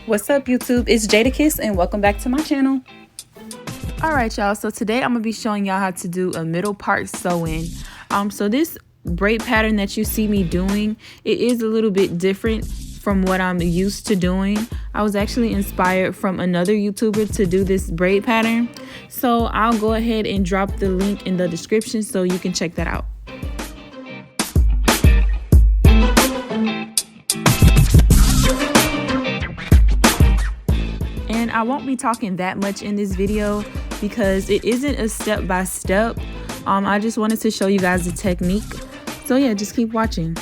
What's up, YouTube? It's Jadakiss and welcome back to my channel. Alright, y'all, so today I'm gonna be showing y'all how to do a middle part sew-in. So this braid pattern that you see me doing, it is a little bit different from what I'm used to doing. I was actually inspired from another YouTuber to do this braid pattern, so I'll go ahead and drop the link in the description so you can check that out. And I won't be talking that much in this video because it isn't a step-by-step. I just wanted to show you guys the technique. So yeah, just keep watching.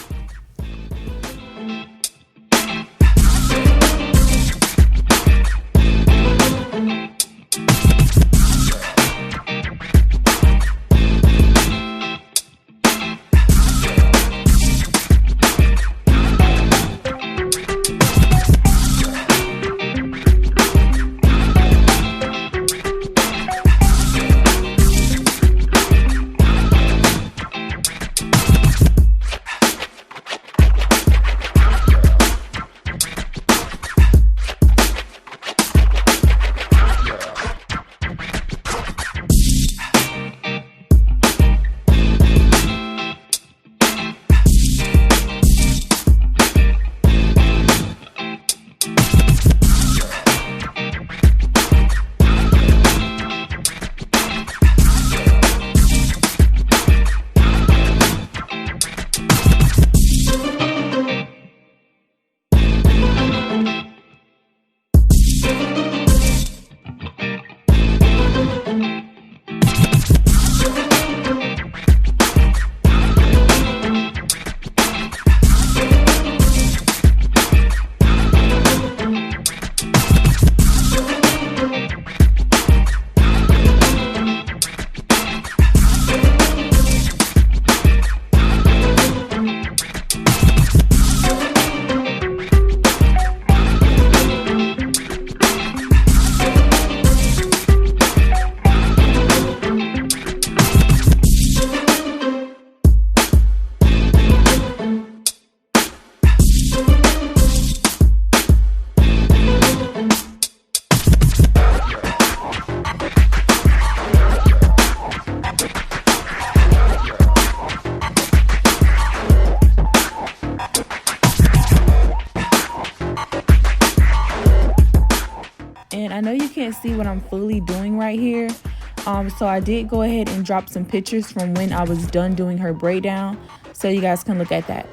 And I know you can't see what I'm fully doing right here, so I did go ahead and drop some pictures from when I was done doing her braid down so you guys can look at that.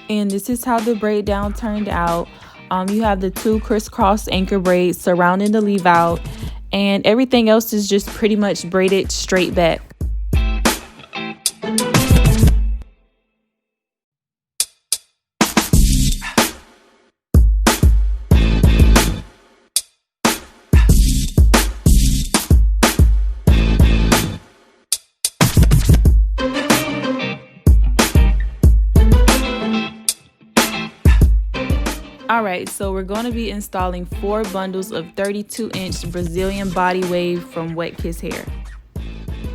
And this is how the braid down turned out. You have the two crisscross anchor braids surrounding the leave out, and everything else is just pretty much braided straight back. Alright, so we're going to be installing 4 bundles of 32-inch Brazilian body wave from Wet Kiss Hair.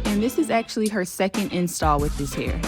And this is actually her second install with this hair.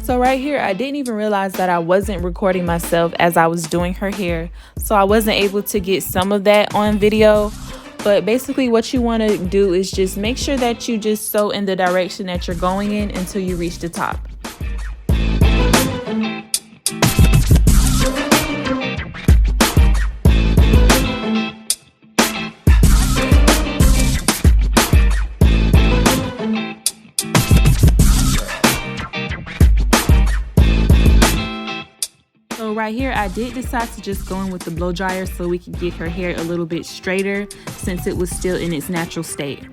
So right here, I didn't even realize that I wasn't recording myself as I was doing her hair. So I wasn't able to get some of that on video. But basically what you want to do is just make sure that you just sew in the direction that you're going in until you reach the top. So right here, I did decide to just go in with the blow dryer so we could get her hair a little bit straighter since it was still in its natural state.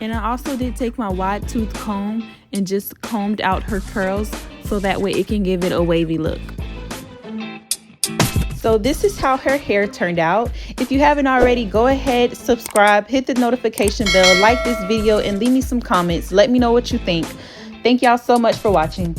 And I also did take my wide tooth comb and just combed out her curls so that way it can give it a wavy look. So this is how her hair turned out. If you haven't already, go ahead, subscribe, hit the notification bell, like this video, and leave me some comments. Let me know what you think. Thank y'all so much for watching.